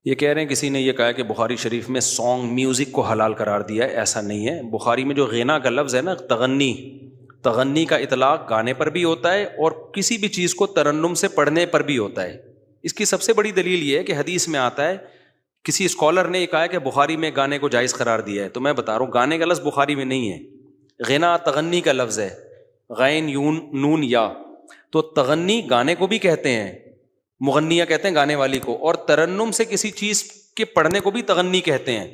یہ کہہ رہے ہیں کسی نے یہ کہا کہ بخاری شریف میں سانگ میوزک کو حلال قرار دیا ہے. ایسا نہیں ہے. بخاری میں جو غنا کا لفظ ہے نا، تغنی کا اطلاق گانے پر بھی ہوتا ہے اور کسی بھی چیز کو ترنم سے پڑھنے پر بھی ہوتا ہے. اس کی سب سے بڑی دلیل یہ ہے کہ حدیث میں آتا ہے، کسی اسکالر نے یہ کہا ہے کہ بخاری میں گانے کو جائز قرار دیا ہے. تو میں بتا رہا ہوں گانے کا لفظ بخاری میں نہیں ہے. غنا تغنی کا لفظ ہے، غین یون نون یا. تو تغنی گانے کو بھی کہتے ہیں، مغنیہ کہتے ہیں گانے والی کو، اور ترنم سے کسی چیز کے پڑھنے کو بھی تغنی کہتے ہیں.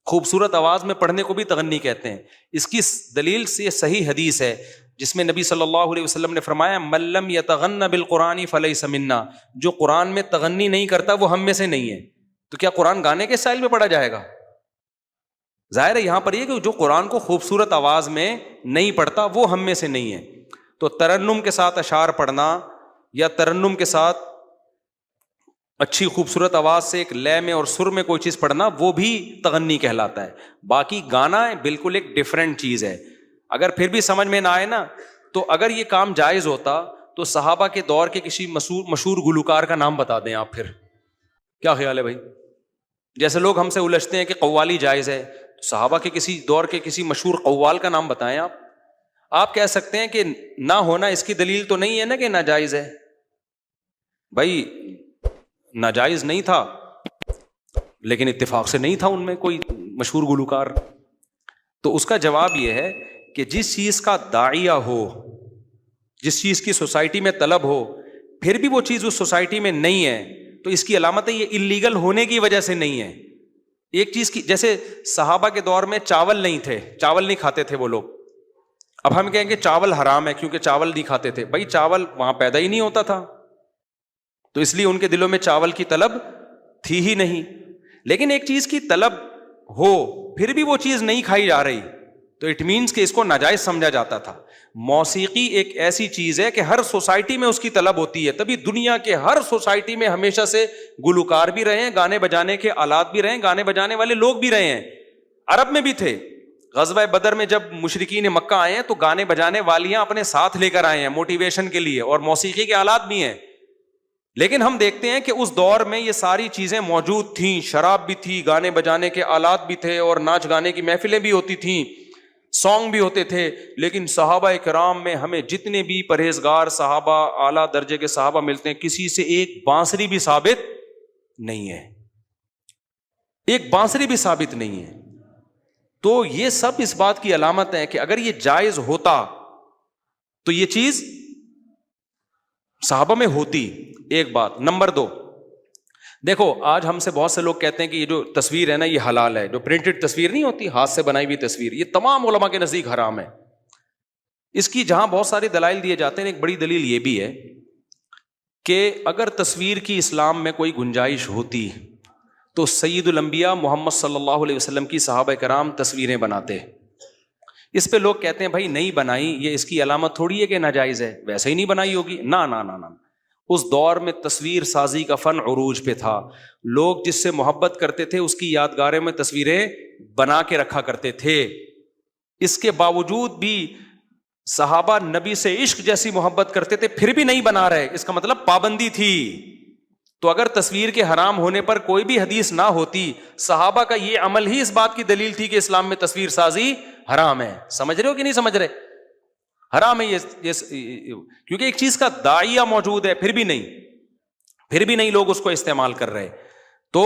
خوبصورت آواز میں پڑھنے کو بھی تغنی کہتے ہیں. اس کی دلیل سے یہ صحیح حدیث ہے جس میں نبی صلی اللہ علیہ وسلم نے فرمایا من لم یتغن بالقرآن فلیس منا، جو قرآن میں تغنی نہیں کرتا وہ ہم میں سے نہیں ہے. تو کیا قرآن گانے کے اسٹائل میں پڑھا جائے گا؟ ظاہر ہے یہاں پر یہ کہ جو قرآن کو خوبصورت آواز میں نہیں پڑھتا وہ ہم میں سے نہیں ہے. تو ترنم کے ساتھ اشعار پڑھنا یا ترنم کے ساتھ اچھی خوبصورت آواز سے ایک لے میں اور سر میں کوئی چیز پڑھنا وہ بھی تغنی کہلاتا ہے. باقی گانا بالکل ایک ڈیفرنٹ چیز ہے. اگر پھر بھی سمجھ میں نہ آئے نا، تو اگر یہ کام جائز ہوتا تو صحابہ کے دور کے کسی مشہور گلوکار کا نام بتا دیں آپ. پھر کیا خیال ہے بھائی؟ جیسے لوگ ہم سے الجھتے ہیں کہ قوالی جائز ہے، صحابہ کے کسی دور کے کسی مشہور قوال کا نام بتائیں آپ. آپ کہہ سکتے ہیں کہ نہ ہونا اس کی دلیل تو نہیں ہے نا کہ ناجائز ہے. بھائی ناجائز نہیں تھا لیکن اتفاق سے نہیں تھا ان میں کوئی مشہور گلوکار. تو اس کا جواب یہ ہے کہ جس چیز کا داعیہ ہو، جس چیز کی سوسائٹی میں طلب ہو، پھر بھی وہ چیز اس سوسائٹی میں نہیں ہے، تو اس کی علامت ہے یہ اللیگل ہونے کی وجہ سے نہیں ہے. ایک چیز کی، جیسے صحابہ کے دور میں چاول نہیں تھے، چاول نہیں کھاتے تھے وہ لوگ. اب ہم کہیں گے چاول حرام ہے کیونکہ چاول نہیں کھاتے تھے. بھائی چاول وہاں پیدا ہی نہیں ہوتا تھا، تو اس لیے ان کے دلوں میں چاول کی طلب تھی ہی نہیں. لیکن ایک چیز کی طلب ہو پھر بھی وہ چیز نہیں کھائی جا رہی تو اٹ مینس کہ اس کو ناجائز سمجھا جاتا تھا. موسیقی ایک ایسی چیز ہے کہ ہر سوسائٹی میں اس کی طلب ہوتی ہے، تبھی دنیا کے ہر سوسائٹی میں ہمیشہ سے گلوکار بھی رہے ہیں، گانے بجانے کے آلات بھی رہے ہیں، گانے بجانے والے لوگ بھی رہے ہیں. عرب میں بھی تھے. غزوہ بدر میں جب مشرکین مکہ آئے ہیں تو گانے بجانے والیاں اپنے ساتھ لے کر آئے ہیں موٹیویشن کے لیے، اور موسیقی کے آلات بھی ہیں. لیکن ہم دیکھتے ہیں کہ اس دور میں یہ ساری چیزیں موجود تھیں، شراب بھی تھی، گانے بجانے کے آلات بھی تھے، اور ناچ گانے کی محفلیں بھی ہوتی تھیں، سانگ بھی ہوتے تھے. لیکن صحابہ کرام میں ہمیں جتنے بھی پرہیزگار صحابہ، اعلیٰ درجے کے صحابہ ملتے ہیں، کسی سے ایک بانسری بھی ثابت نہیں ہے، ایک بانسری بھی ثابت نہیں ہے. تو یہ سب اس بات کی علامت ہے کہ اگر یہ جائز ہوتا تو یہ چیز صحابہ میں ہوتی. ایک بات. نمبر 2، دیکھو آج ہم سے بہت سے لوگ کہتے ہیں کہ یہ جو تصویر ہے نا یہ حلال ہے. جو پرنٹڈ تصویر نہیں ہوتی، ہاتھ سے بنائی ہوئی تصویر، یہ تمام علماء کے نزدیک حرام ہے. اس کی جہاں بہت سارے دلائل دیے جاتے ہیں، ایک بڑی دلیل یہ بھی ہے کہ اگر تصویر کی اسلام میں کوئی گنجائش ہوتی تو سید الانبیاء محمد صلی اللہ علیہ وسلم کی صحابہ کرام تصویریں بناتے. اس پہ لوگ کہتے ہیں بھائی نہیں بنائی، یہ اس کی علامت تھوڑی ہے کہ ناجائز ہے، ویسے ہی نہیں بنائی ہوگی. نہ نہ نہ نہ، اس دور میں تصویر سازی کا فن عروج پہ تھا. لوگ جس سے محبت کرتے تھے اس کی یادگاریں میں تصویریں بنا کے رکھا کرتے تھے. اس کے باوجود بھی صحابہ نبی سے عشق جیسی محبت کرتے تھے، پھر بھی نہیں بنا رہے. اس کا مطلب پابندی تھی. تو اگر تصویر کے حرام ہونے پر کوئی بھی حدیث نہ ہوتی، صحابہ کا یہ عمل ہی اس بات کی دلیل تھی کہ اسلام میں تصویر سازی حرام ہے. سمجھ رہے ہو کہ نہیں سمجھ رہے؟ حرام ہے یہ کیونکہ ایک چیز کا داعیہ موجود ہے، پھر بھی نہیں لوگ اس کو استعمال کر رہے. تو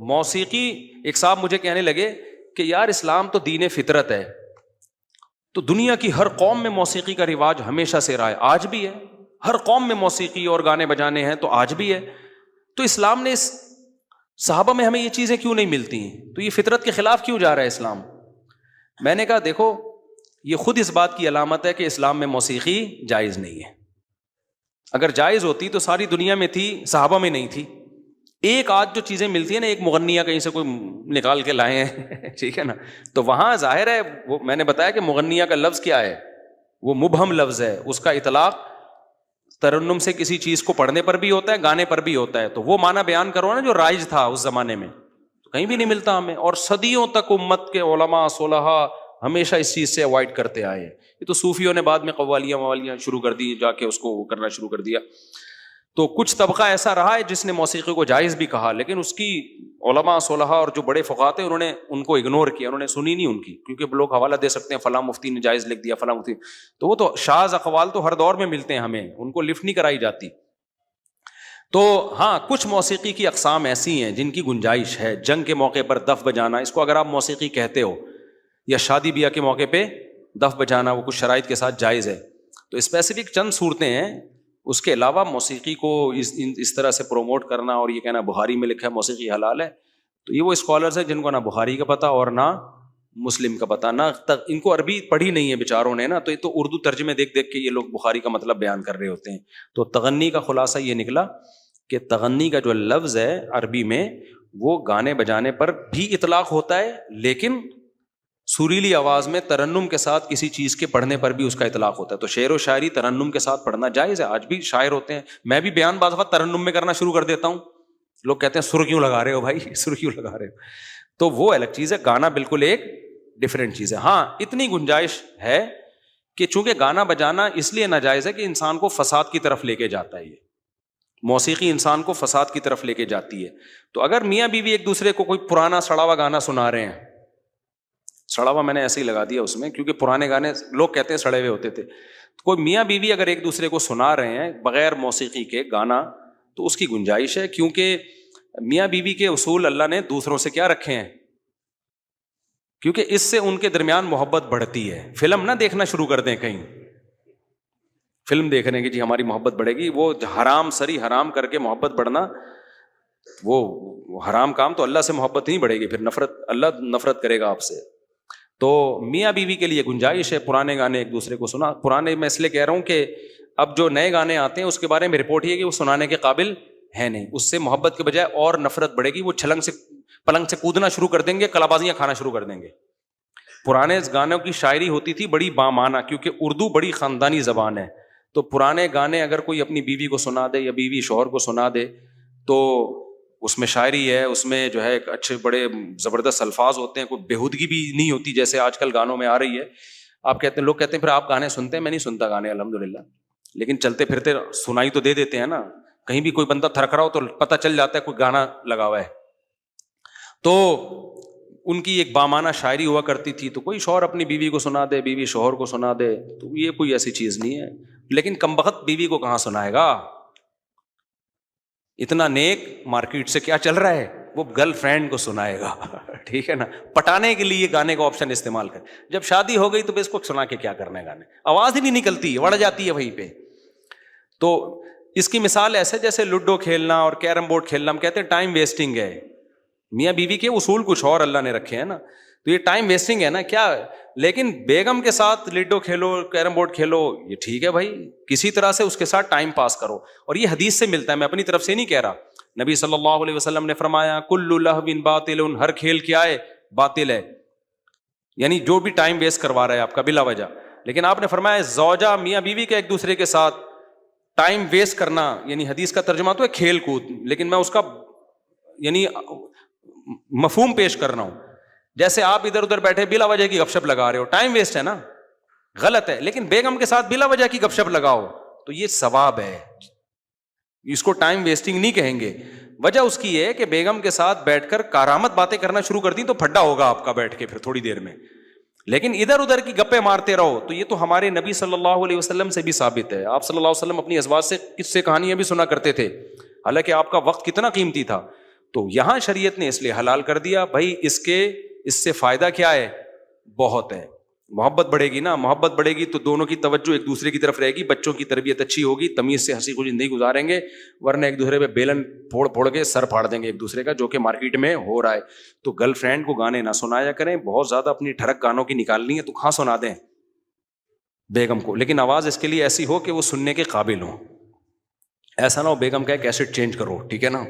موسیقی، ایک صاحب مجھے کہنے لگے کہ یار اسلام تو دین فطرت ہے، تو دنیا کی ہر قوم میں موسیقی کا رواج ہمیشہ سے رہا ہے، آج بھی ہے. ہر قوم میں موسیقی اور گانے بجانے ہیں تو آج بھی ہے. تو اسلام نے صحابہ میں ہمیں یہ چیزیں کیوں نہیں ملتی ہیں؟ تو یہ فطرت کے خلاف کیوں جا رہا ہے اسلام؟ میں نے کہا دیکھو یہ خود اس بات کی علامت ہے کہ اسلام میں موسیقی جائز نہیں ہے. اگر جائز ہوتی تو ساری دنیا میں تھی، صحابہ میں نہیں تھی. ایک آدھ جو چیزیں ملتی ہیں نا، ایک مغنیہ کہیں سے کوئی نکال کے لائے ہیں ٹھیک ہے نا، تو وہاں ظاہر ہے وہ میں نے بتایا کہ مغنیہ کا لفظ کیا ہے، وہ مبہم لفظ ہے. اس کا اطلاق ترنم سے کسی چیز کو پڑھنے پر بھی ہوتا ہے، گانے پر بھی ہوتا ہے. تو وہ معنی بیان کرو نا جو رائج تھا اس زمانے میں، کہیں بھی نہیں ملتا ہمیں. اور صدیوں تک امت کے علماء صلحاء ہمیشہ اس چیز سے اوائڈ کرتے آئے ہیں. یہ تو صوفیوں نے بعد میں قوالیاں شروع کر دی، جا کے اس کو کرنا شروع کر دیا. تو کچھ طبقہ ایسا رہا ہے جس نے موسیقی کو جائز بھی کہا، لیکن اس کی علماء صلحاء اور جو بڑے فقہاء تھے انہوں نے ان کو اگنور کیا, انہوں نے سنی نہیں ان کی, کیونکہ لوگ حوالہ دے سکتے ہیں فلاں مفتی نے جائز لکھ دیا, فلاں مفتی, تو وہ تو شاذ اقوال تو ہر دور میں ملتے ہیں ہمیں, ان کو لفٹ نہیں کرائی جاتی. تو ہاں کچھ موسیقی کی اقسام ایسی ہیں جن کی گنجائش ہے. جنگ کے موقع پر دف بجانا, اس کو اگر آپ موسیقی کہتے ہو, یا شادی بیاہ کے موقع پہ دف بجانا, وہ کچھ شرائط کے ساتھ جائز ہے. تو اسپیسیفک چند صورتیں ہیں, اس کے علاوہ موسیقی کو اس طرح سے پروموٹ کرنا اور یہ کہنا بخاری میں لکھا ہے موسیقی حلال ہے, تو یہ وہ اسکالرز ہیں جن کو نہ بخاری کا پتہ اور نہ مسلم کا پتہ, نہ ان کو عربی پڑھی نہیں ہے بیچاروں نے نا, تو یہ تو اردو ترجمے دیکھ دیکھ کے یہ لوگ بخاری کا مطلب بیان کر رہے ہوتے ہیں. تو تغنی کا خلاصہ یہ نکلا کہ تغنی کا جو لفظ ہے عربی میں وہ گانے بجانے پر بھی اطلاق ہوتا ہے, لیکن سریلی آواز میں ترنم کے ساتھ کسی چیز کے پڑھنے پر بھی اس کا اطلاق ہوتا ہے. تو شعر و شاعری ترنم کے ساتھ پڑھنا جائز ہے, آج بھی شاعر ہوتے ہیں. میں بھی بیان بعض وقت ترنم میں کرنا شروع کر دیتا ہوں, لوگ کہتے ہیں سر کیوں لگا رہے ہو بھائی, سر کیوں لگا رہے ہو, تو وہ الگ چیز ہے, گانا بالکل ایک ڈفرینٹ چیز ہے. ہاں اتنی گنجائش ہے کہ چونکہ گانا بجانا اس لیے ناجائز ہے کہ انسان کو فساد کی طرف لے کے جاتا ہے, یہ موسیقی انسان کو فساد کی طرف لے کے جاتی ہے. تو اگر میاں بیوی ایک دوسرے کو کوئی پرانا سڑا ہوا گانا سنا رہے ہیں, سڑا ہوا میں نے ایسے ہی لگا دیا اس میں, کیونکہ پرانے گانے لوگ کہتے ہیں سڑے ہوئے ہوتے تھے, تو کوئی میاں بیوی اگر ایک دوسرے کو سنا رہے ہیں بغیر موسیقی کے گانا, تو اس کی گنجائش ہے, کیونکہ میاں بیوی کے اصول اللہ نے دوسروں سے کیا رکھے ہیں, کیونکہ اس سے ان کے درمیان محبت بڑھتی ہے. فلم نہ دیکھنا شروع کر دیں, کہیں فلم دیکھ رہے ہیں کہ جی ہماری محبت بڑھے گی, وہ حرام سری حرام کر کے محبت بڑھنا, وہ حرام کام, تو اللہ سے محبت نہیں بڑھے گی, پھر نفرت, اللہ نفرت کرے گا آپ سے. تو میاں بیوی کے لیے گنجائش ہے پرانے گانے ایک دوسرے کو سنا. پرانے میں اس لیے کہہ رہا ہوں کہ اب جو نئے گانے آتے ہیں اس کے بارے میں رپورٹ یہ ہے کہ وہ سنانے کے قابل ہے نہیں, اس سے محبت کے بجائے اور نفرت بڑھے گی, وہ چھلنگ سے پلنگ سے کودنا شروع کر دیں گے, کلابازیاں کھانا شروع کر دیں گے. پرانے گانوں کی شاعری ہوتی تھی بڑی بامانہ, کیونکہ اردو بڑی خاندانی زبان ہے, تو پرانے گانے اگر کوئی اپنی بیوی کو سنا دے یا بیوی شوہر کو سنا دے, تو اس میں شاعری ہے, اس میں جو ہے اچھے بڑے زبردست الفاظ ہوتے ہیں, کوئی بےہودگی بھی نہیں ہوتی جیسے آج کل گانوں میں آ رہی ہے. آپ کہتے ہیں, لوگ کہتے ہیں پھر آپ گانے سنتے ہیں, میں نہیں سنتا گانے الحمدللہ, لیکن چلتے پھرتے سنائی تو دے دیتے ہیں نا, کہیں بھی کوئی بندہ تھرک رہا ہو تو پتہ چل جاتا ہے کوئی گانا لگا ہوا ہے. تو ان کی ایک بامانہ شاعری ہوا کرتی تھی, تو کوئی شوہر اپنی بیوی کو سنا دے, بیوی شوہر کو سنا دے, تو یہ کوئی ایسی چیز نہیں ہے. لیکن کمبخت بیوی کو کہاں سنائے گا, اتنا نیک مارکیٹ سے کیا چل رہا ہے, وہ گرل فرینڈ کو سنائے گا, ٹھیک ہے نا, پٹانے کے لیے گانے کا آپشن استعمال کر. جب شادی ہو گئی تو اس کو سنا کے کیا کرنا ہے, گانے آواز ہی نہیں نکلتی, وڑ جاتی ہے وہیں پہ. تو اس کی مثال ایسے جیسے لوڈو کھیلنا اور کیرم بورڈ کھیلنا, ہم کہتے ہیں ٹائم ویسٹنگ ہے. میاں بیوی کے اصول کچھ اور اللہ نے رکھے ہیں نا, تو یہ ٹائم ویسٹنگ ہے نا کیا. لیکن بیگم کے ساتھ لوڈو کھیلو, کیرم بورڈ کھیلو, یہ ٹھیک ہے بھائی, کسی طرح سے اس کے ساتھ ٹائم پاس کرو. اور یہ حدیث سے ملتا ہے, میں اپنی طرف سے نہیں کہہ رہا. نبی صلی اللہ علیہ وسلم نے فرمایا کل لہو باطل, ہر کھیل کیا ہے, باطل ہے, یعنی جو بھی ٹائم ویسٹ کروا رہا ہے آپ کا بلا وجہ. لیکن آپ نے فرمایا زوجہ, میاں بیوی کے ایک دوسرے کے ساتھ ٹائم ویسٹ کرنا, یعنی حدیث کا ترجمہ تو ہے کھیل کود, لیکن میں اس کا یعنی مفہوم پیش کر رہا ہوں. جیسے آپ ادھر ادھر بیٹھے بلا وجہ کی گپ شپ لگا رہے ہو, ٹائم ویسٹ ہے نا, غلط ہے. لیکن بیگم کے ساتھ بلا وجہ کی گپ شپ لگاؤ تو یہ ثواب ہے, اس کو ٹائم ویسٹنگ نہیں کہیں گے. وجہ اس کی ہے کہ بیگم کے ساتھ بیٹھ کر کارآمد باتیں کرنا شروع کر دی تو پھڈا ہوگا آپ کا بیٹھ کے پھر تھوڑی دیر میں. لیکن ادھر ادھر کی گپیں مارتے رہو, تو یہ تو ہمارے نبی صلی اللہ علیہ وسلم سے بھی ثابت ہے. آپ صلی اللہ علیہ وسلم اپنی ازواج سے قصے کہانیاں بھی سنا کرتے تھے, حالانکہ آپ کا وقت کتنا قیمتی تھا. تو یہاں شریعت نے اس لیے حلال کر دیا بھائی, اس سے فائدہ کیا ہے, بہت ہے. محبت بڑھے گی نا, محبت بڑھے گی تو دونوں کی توجہ ایک دوسرے کی طرف رہے گی, بچوں کی تربیت اچھی ہوگی, تمیز سے ہنسی خوشی زندگی گزاریں گے, ورنہ ایک دوسرے پہ بیلن پھوڑ پھوڑ کے سر پھاڑ دیں گے ایک دوسرے کا, جو کہ مارکیٹ میں ہو رہا ہے. تو گرل فرینڈ کو گانے نہ سنایا کریں, بہت زیادہ اپنی ٹھڑک گانوں کی نکالنی ہے تو کہاں سنا دیں بیگم کو, لیکن آواز اس کے لیے ایسی ہو کہ وہ سننے کے قابل ہو. ایسا نہ ہو بیگم کا کیسٹ چینج کرو, ٹھیک ہے نا,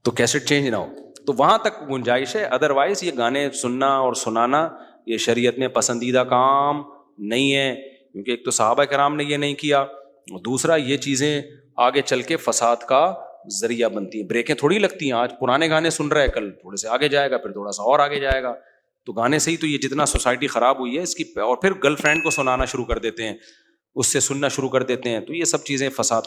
تو کیسٹ چینج نہ ہو. تو وہاں تک گنجائش ہے, ادروائز یہ گانے سننا اور سنانا یہ شریعت میں پسندیدہ کام نہیں ہے, کیونکہ ایک تو صحابہ کرام نے یہ نہیں کیا, دوسرا یہ چیزیں آگے چل کے فساد کا ذریعہ بنتی ہیں. بریکیں تھوڑی لگتی ہیں, آج پرانے گانے سن رہے ہیں, کل تھوڑے سے آگے جائے گا, پھر تھوڑا سا اور آگے جائے گا. تو گانے سے ہی تو یہ جتنا سوسائٹی خراب ہوئی ہے اس کی, اور پھر گرل فرینڈ کو سنانا شروع کر دیتے ہیں, اس سے سننا شروع کر دیتے ہیں, تو یہ سب چیزیں فساد